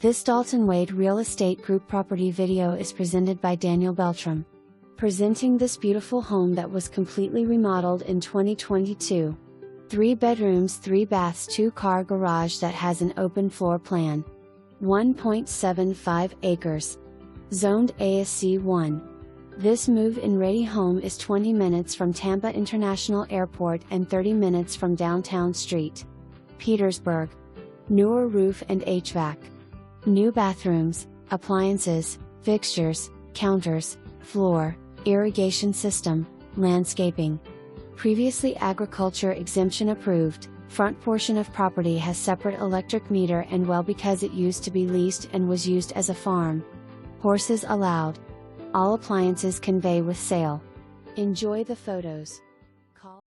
This Dalton Wade Real Estate Group property video is presented by Daniel Beltram. Presenting this beautiful home that was completely remodeled in 2022. 3 bedrooms, 3 baths, 2-car garage that has an open floor plan. 1.75 acres. Zoned ASC 1. This move-in ready home is 20 minutes from Tampa International Airport and 30 minutes from downtown Street, Petersburg. Newer roof and HVAC. New bathrooms, appliances, fixtures, counters, floor, irrigation system, landscaping. Previously agriculture exemption approved. Front portion of property has separate electric meter and well because it used to be leased and was used as a farm. Horses allowed. All appliances convey with sale. Enjoy the photos.